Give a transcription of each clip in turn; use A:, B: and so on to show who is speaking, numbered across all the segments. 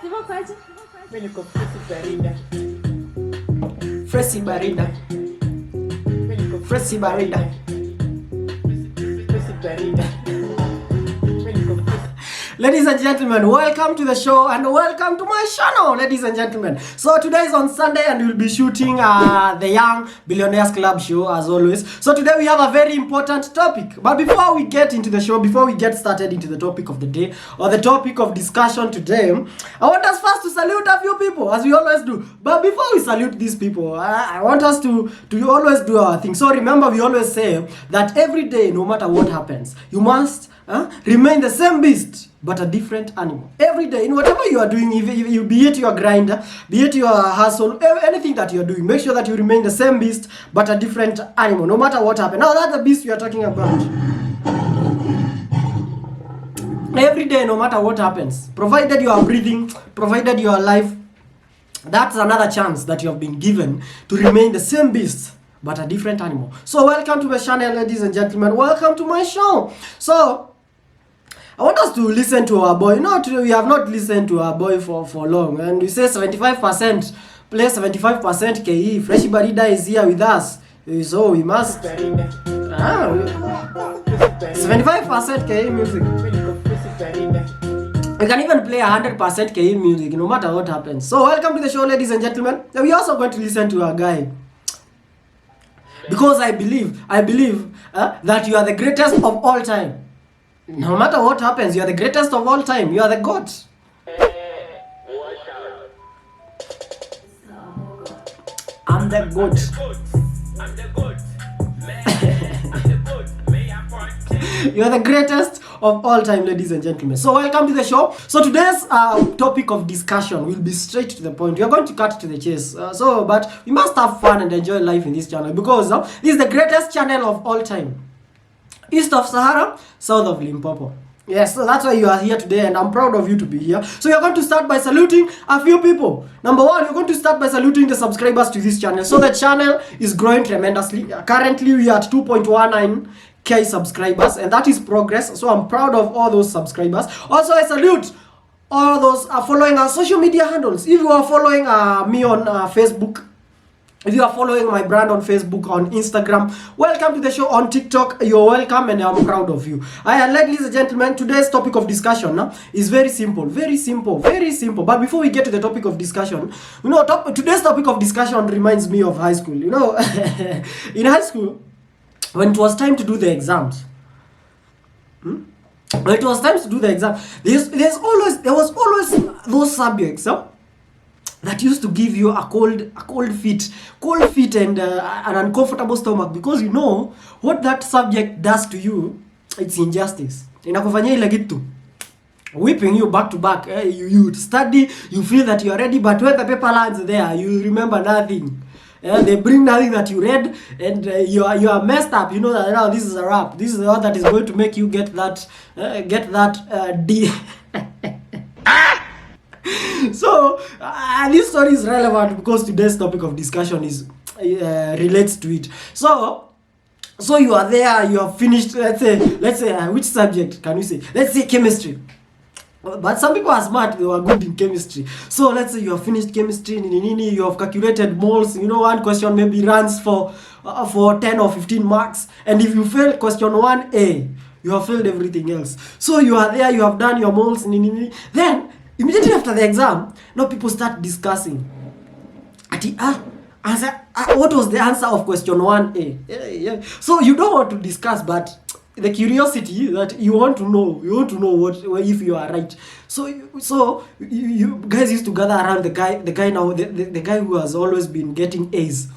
A: Mimi niko barida.
B: Fresh barida. Fresh barida. Ladies and gentlemen, welcome to the show and welcome to my channel, ladies and gentlemen. So today is on Sunday and we'll be shooting the Young Billionaires Club show as always. So today we have a very important topic. But before we get into the show, before we get started into the topic of the day or the topic of discussion today, I want us first to salute a few people as we always do. But before we salute these people, I want us to always do our thing. So remember, we always say that every day, no matter what happens, you must remain the same beast but a different animal. Every day, in whatever you are doing, if you be it your grinder, be it your hustle, anything that you are doing, make sure that you remain the same beast but a different animal, no matter what happens. Now that's the beast we are talking about. Every day, no matter what happens, provided you are breathing, provided you are alive, that's another chance that you have been given to remain the same beast but a different animal. So welcome to my channel, ladies and gentlemen. Welcome to my show. So I want us to listen to our boy. We have not listened to our boy for long. And we say 75% play 75% KE. Fresh Barida is here with us. So we must 75% KE music. We can even play 100% KE music no matter what happens. So welcome to the show, ladies and gentlemen. We also going to listen to our guy. Because I believe that you are the greatest of all time. No matter what happens, you are the greatest of all time. You are the God. I'm the God. You are the greatest of all time, ladies and gentlemen. So welcome to the show. So today's topic of discussion will be straight to the point. We are going to cut to the chase. But we must have fun and enjoy life in this channel because this is the greatest channel of all time. East of Sahara, south of Limpopo. Yes, so that's why you are here today and I'm proud of you to be here. So you're going to start by saluting a few people. Number one, you're going to start by saluting the subscribers to this channel. So the channel is growing tremendously. Currently, we are at 2.19k subscribers and that is progress. So I'm proud of all those subscribers. Also, I salute all those following our social media handles. If you are following me on Facebook, if you are following my brand on Facebook, on Instagram, welcome to the show. On TikTok, you're welcome and I'm proud of you. Ladies and gentlemen, today's topic of discussion is very simple. But before we get to the topic of discussion, today's topic of discussion reminds me of high school. In high school, when it was time to do the exams, when it was time to do the exam, there was always those subjects that used to give you a cold feet and an uncomfortable stomach, because you know what that subject does to you. It's injustice. Inakufanyia ile kitu, whipping you back to back. You study, you feel that you are ready, but when the paper lands there, you remember nothing. They bring nothing that you read, and you are messed up. You know that now this is a wrap. This is the one that is going to make you get that D. So this story is relevant because today's topic of discussion is relates to it. So you are there, you have finished. Let's say which subject can we say? Let's say chemistry. But some people are smart; they were good in chemistry. So let's say you have finished chemistry. You have calculated moles. One question maybe runs for 10 or 15 marks, and if you fail question 1A, you have failed everything else. So you are there, you have done your moles. Then immediately after the exam, now people start discussing. What was the answer of question 1A? Yeah. So you don't want to discuss, but the curiosity that you want to know what if you are right. So you guys used to gather around the guy who has always been getting A's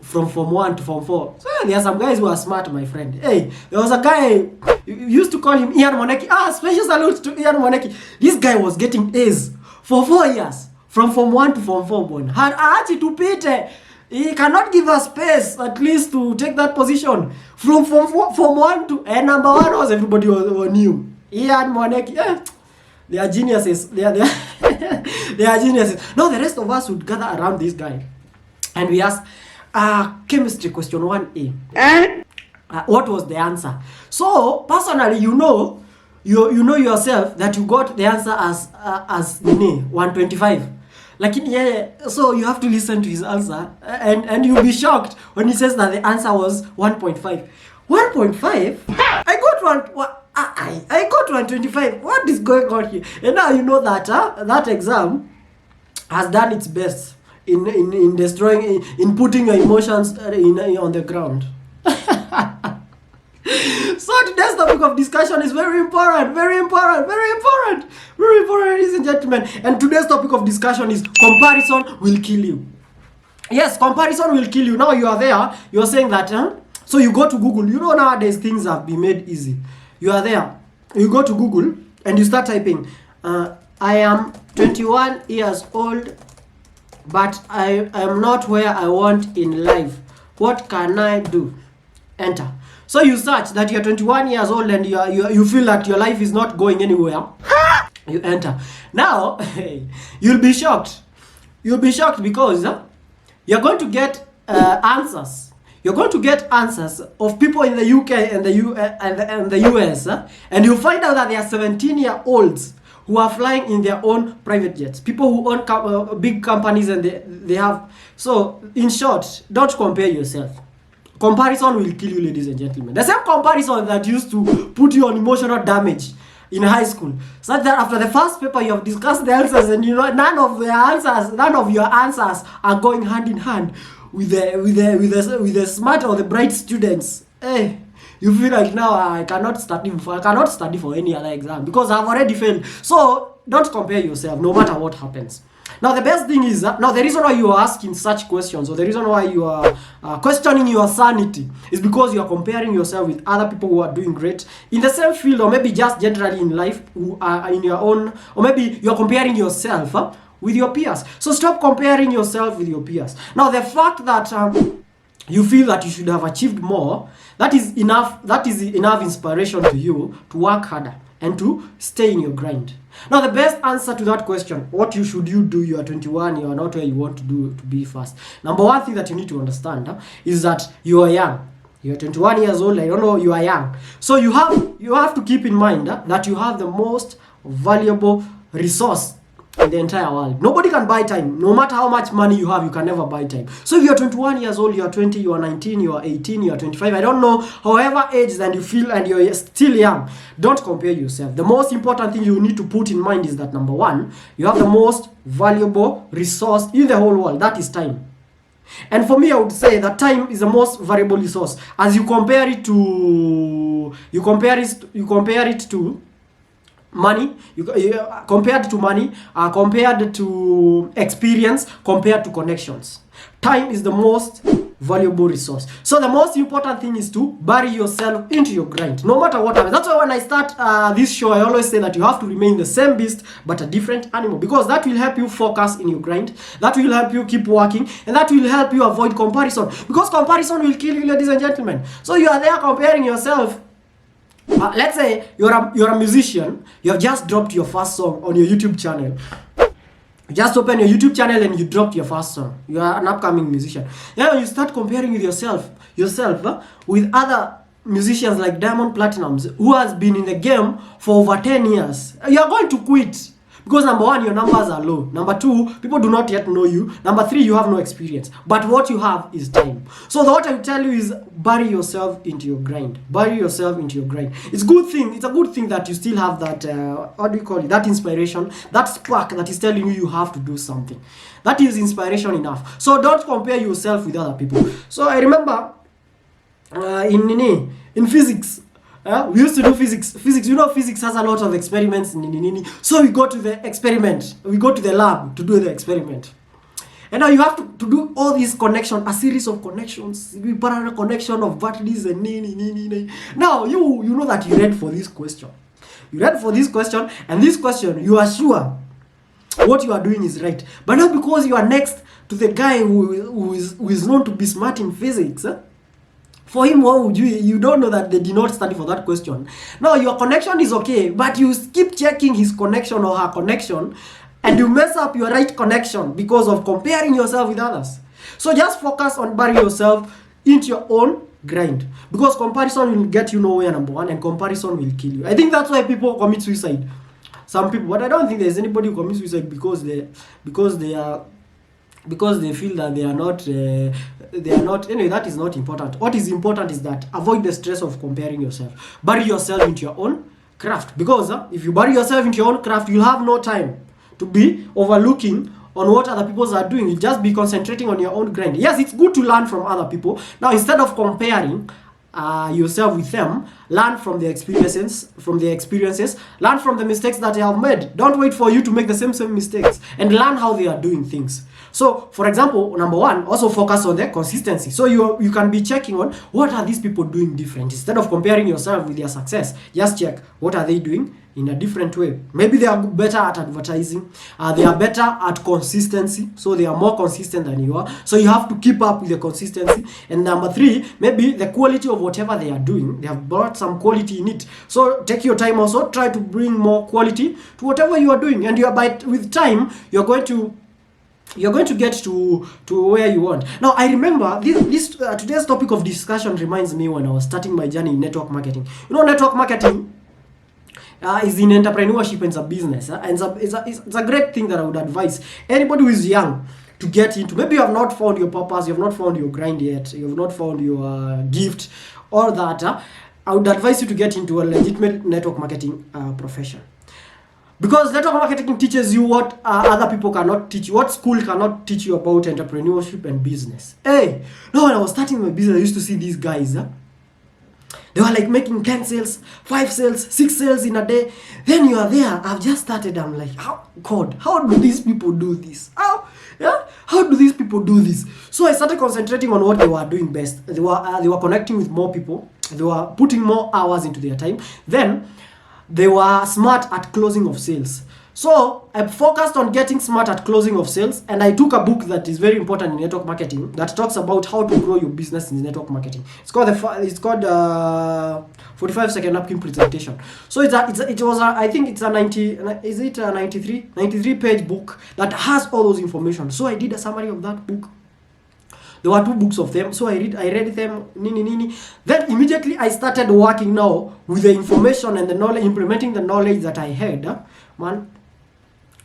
B: from Form 1 to Form 4. So there are some guys who are smart, my friend. Hey, there was a guy, you used to call him Ian Moneki. Special salute to Ian Moneki. This guy was getting A's for 4 years, from Form 1 to Form 4. Pritty. He cannot give us space at least to take that position. From Form 1 to number 1 was everybody was new. Ian Moneki. They are geniuses. They are geniuses. Now the rest of us would gather around this guy and we ask, chemistry question 1A. What was the answer? So personally, you know yourself that you got the answer as 125. Lakini yeye, so you have to listen to his answer, and you'll be shocked when he says that the answer was 1.5. 1.5? I got 125. What is going on here? And now you know that that exam has done its best in destroying, in putting your emotions on the ground. So today's topic of discussion is very important, ladies and gentlemen. And today's topic of discussion is comparison will kill you. Yes, comparison will kill you. Now you are there, you are saying that, so you go to Google. You know nowadays things have been made easy. You are there, you go to Google and you start typing, I am 21 years old, but I am not where I want in life. What can I do? Enter. So you search that you're 21 years old and you feel that your life is not going anywhere. You enter. Now, you'll be shocked. You'll be shocked because you're going to get answers. You're going to get answers of people in the UK and the US, and you'll find out that they are 17-year-olds who are flying in their own private jets. People who own big companies and they have. So, in short, don't compare yourself. Comparison will kill you, ladies and gentlemen. The same comparison that used to put you on emotional damage in high school, such that after the first paper you have discussed the answers, and you know none of your answers are going hand in hand with the smart or the bright students. Hey, you feel like now I cannot study for any other exam because I've already failed. So don't compare yourself, no matter what happens. Now the best thing is now the reason why you are asking such questions, or the reason why you are questioning your sanity, is because you are comparing yourself with other people who are doing great in the same field, or maybe just generally in life, who are in your own, or maybe you are comparing yourself with your peers. So stop comparing yourself with your peers. Now the fact that you feel that you should have achieved more, that is enough inspiration to you to work harder and to stay in your grind. Now the best answer to that question, what should you do? You are 21, you are not where you want to be fast. Number one thing that you need to understand is that you are young. You are 21 years old, I don't know, you are young. So you have to keep in mind that you have the most valuable resource in the entire world. Nobody can buy time. No matter how much money you have, you can never buy time. So if you are 21 years old, you are 20, you are 19, you are 18, you are 25, I don't know, however age that you feel and you're still young, don't compare yourself. The most important thing you need to put in mind is that, number one, you have the most valuable resource in the whole world. That is time. And for me, I would say that time is the most valuable resource. As you compare it to money, compared to money, compared to experience, compared to connections. Time is the most valuable resource. So the most important thing is to bury yourself into your grind, no matter what happens. That's why when I start this show, I always say that you have to remain the same beast, but a different animal, because that will help you focus in your grind, that will help you keep working, and that will help you avoid comparison, because comparison will kill you, ladies and gentlemen. So you are there comparing yourself. Let's say you're a musician, you have just dropped your first song on your YouTube channel. You just open your YouTube channel and you dropped your first song. You are an upcoming musician. Now you start comparing with yourself with other musicians like Diamond Platnumz, who has been in the game for over 10 years. You are going to quit. Because number one, your numbers are low. Number two, people do not yet know you. Number three, you have no experience. But what you have is time. So what I will tell you is bury yourself into your grind. Bury yourself into your grind. It's a good thing that you still have that, that inspiration, that spark that is telling you have to do something. That is inspiration enough. So don't compare yourself with other people. So I remember in physics, we used to do physics. You know, physics has a lot of experiments. So we go to the experiment. We go to the lab to do the experiment. And now you have to do all these connections, a series of connections. We put on a connection of batteries and Now you know that you read for this question. You read for this question, and this question you are sure what you are doing is right. But not because you are next to the guy who is known to be smart in physics. For him, what would you don't know that they did not study for that question. Now, your connection is okay, but you keep checking his connection or her connection, and you mess up your right connection because of comparing yourself with others. So just focus on burying yourself into your own grind, because comparison will get you nowhere, number one, and comparison will kill you. I think that's why people commit suicide. Some people, but I don't think there's anybody who commits suicide because they feel that they are not anyway. That is not important. What is important is that avoid the stress of comparing yourself. Bury yourself into your own craft, because if you bury yourself into your own craft, you'll have no time to be overlooking on what other people are doing. You just be concentrating on your own grind. Yes, it's good to learn from other people. Now, instead of comparing yourself with them, learn from their experiences, learn from the mistakes that they have made. Don't wait for you to make the same mistakes, and learn how they are doing things. So, for example, number one, also focus on the consistency. So you can be checking on what are these people doing different. Instead of comparing yourself with their success, just check what are they doing in a different way. Maybe they are better at advertising. They are better at consistency. So they are more consistent than you are. So you have to keep up with the consistency. And number three, maybe the quality of whatever they are doing. They have brought some quality in it. So take your time also. Try to bring more quality to whatever you are doing. And with time, you're going to get to where you want. Now, I remember this today's topic of discussion reminds me when I was starting my journey in network marketing. You know, network marketing is in entrepreneurship and it's a business. And it's a great thing that I would advise anybody who is young to get into. Maybe you have not found your purpose, you have not found your grind yet, you have not found your gift, or that. I would advise you to get into a legitimate network marketing profession. Because network marketing teaches you what other people cannot teach you, what school cannot teach you about entrepreneurship and business. Hey, no, when I was starting my business, I used to see these guys. They were like making 10 sales, 5 sales, 6 sales in a day. Then you are there. I've just started. I'm like, how do these people do this? How do these people do this? So I started concentrating on what they were doing best. They were connecting with more people. They were putting more hours into their time. Then they were smart at closing of sales. So I focused on getting smart at closing of sales, and I took a book that is very important in network marketing that talks about how to grow your business in network marketing. It's called 45-second napkin presentation. So I think it's a 93 page book that has all those information. So I did a summary of that book. There were 2 books of them, so I read them, Then immediately I started working now with the information and the knowledge, implementing the knowledge that I had.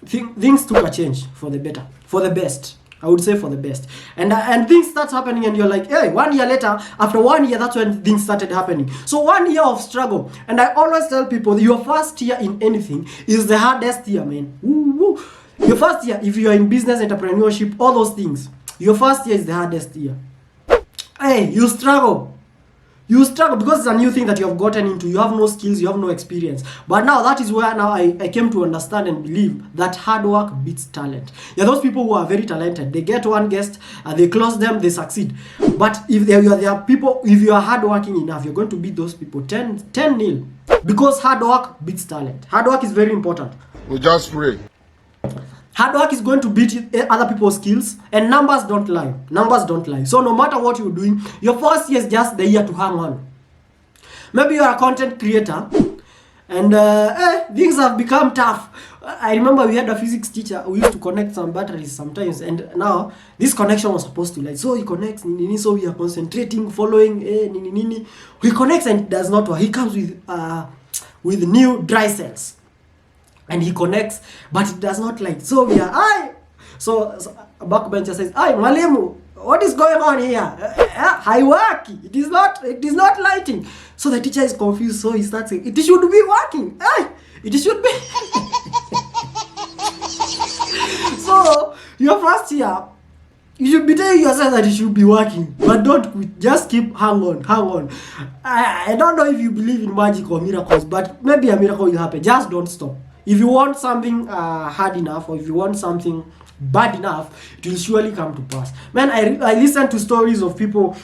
B: Things took a change for the better, for the best. I would say for the best. And things start happening, and you're like, hey, 1 year later, after 1 year, that's when things started happening. So 1 year of struggle. And I always tell people, your first year in anything is the hardest year, man. Woo. Your first year, if you are in business, entrepreneurship, all those things, your first year is the hardest year. Hey, you struggle. You struggle because it's a new thing that you have gotten into. You have no skills, you have no experience. But now that is where now I came to understand and believe that hard work beats talent. There are those people who are very talented. They get one guest, they close them, they succeed. But if there are people, if you are hardworking enough, you're going to beat those people 10-0. Because hard work beats talent. Hard work is very important.
A: We just pray.
B: Hard work is going to beat other people's skills, and numbers don't lie. Numbers don't lie. So no matter what you're doing, your first year is just the year to hang on. Maybe you're a content creator, and things have become tough. I remember we had a physics teacher who used to connect some batteries sometimes, and now this connection was supposed to so he connects, so we are concentrating, following, he connects and it does not work. He comes with new dry cells. And he connects, but it does not light. So we are, So a backbencher says, Mwalimu, what is going on here? Haiwaki. It is not lighting. So the teacher is confused. So he starts saying, it should be working. It should be. So your first year, you should be telling yourself that it should be working, but don't quit. Just keep hang on. I don't know if you believe in magic or miracles, but maybe a miracle will happen. Just don't stop. If you want something hard enough, or if you want something bad enough, it will surely come to pass. Man, I listen to stories of people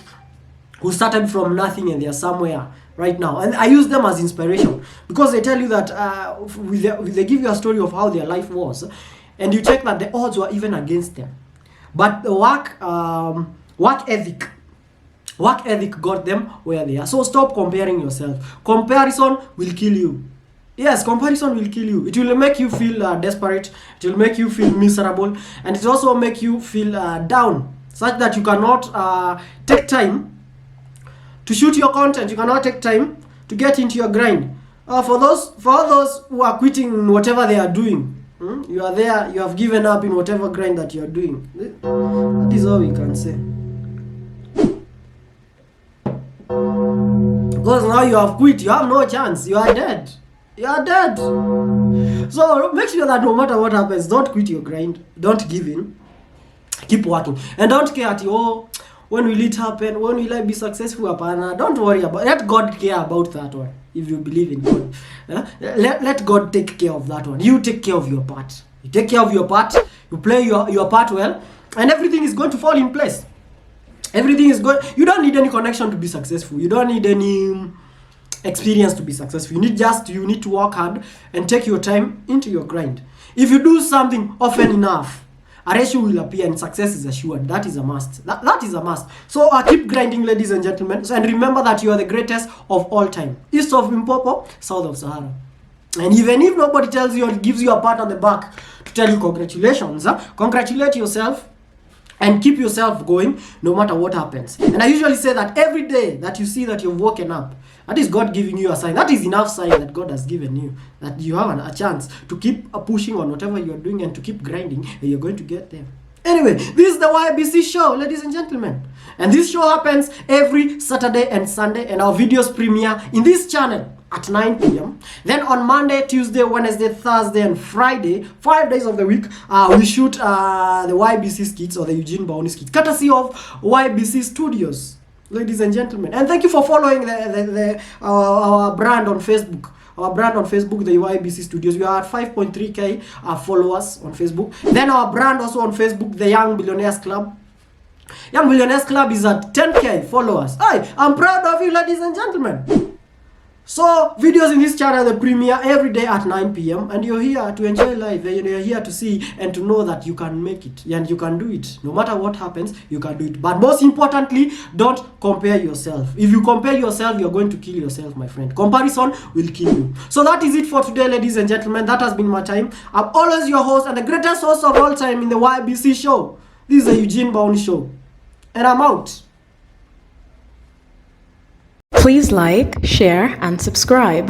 B: who started from nothing and they are somewhere right now, and I use them as inspiration because they tell you that they give you a story of how their life was, and you check that the odds were even against them, but the work ethic got them where they are. So stop comparing yourself. Comparison will kill you. Yes, comparison will kill you. It will make you feel desperate. It will make you feel miserable, and it also make you feel down, such that you cannot take time to shoot your content. You cannot take time to get into your grind. For all those who are quitting whatever they are doing, you are there, you have given up in whatever grind that you are doing. That is all we can say. Because now you have quit, you have no chance, you are dead. You are dead. So make sure that no matter what happens, don't quit your grind, don't give in, keep working, and don't care at when will it happen, when will I be successful? Don't worry about it. Let God care about that one. If you believe in God, let God take care of that one. You take care of your part. You take care of your part, you play your part well, and everything is going to fall in place. Everything is good. You don't need any connection to be successful. You don't need any experience to be successful. You need to work hard and take your time into your grind. If you do something often enough, a ratio will appear and success is assured. That is a must. That is a must. So keep grinding, ladies and gentlemen. And remember that you are the greatest of all time. East of Limpopo, south of Sahara. And even if nobody tells you or gives you a pat on the back to tell you congratulations, congratulate yourself and keep yourself going no matter what happens. And I usually say that every day that you see that you've woken up, that is God giving you a sign. That is enough sign that God has given you, that you have a chance to keep pushing on whatever you're doing and to keep grinding, and you're going to get there. Anyway, this is the YBC show, ladies and gentlemen. And this show happens every Saturday and Sunday, and our videos premiere in this channel at 9 p.m. Then on Monday, Tuesday, Wednesday, Thursday, and Friday, 5 days of the week, we shoot the YBC skits or the Eugene Mbauni skits, courtesy of YBC Studios, ladies and gentlemen. And thank you for following our brand on Facebook. Our brand on Facebook, the YBC Studios. We are at 5.3k followers on Facebook. Then our brand also on Facebook, the Young Billionaires Club. Young Billionaires Club is at 10k followers. Hi, I'm proud of you, ladies and gentlemen. So, videos in this channel, they premiere every day at 9 p.m. and you're here to enjoy life. You're here to see and to know that you can make it and you can do it. No matter what happens, you can do it. But most importantly, don't compare yourself. If you compare yourself, you're going to kill yourself, my friend. Comparison will kill you. So that is it for today, ladies and gentlemen. That has been my time. I'm always your host and the greatest host of all time in the YBC show. This is the Eugene Mbauni show. And I'm out.
A: Please like, share, and subscribe.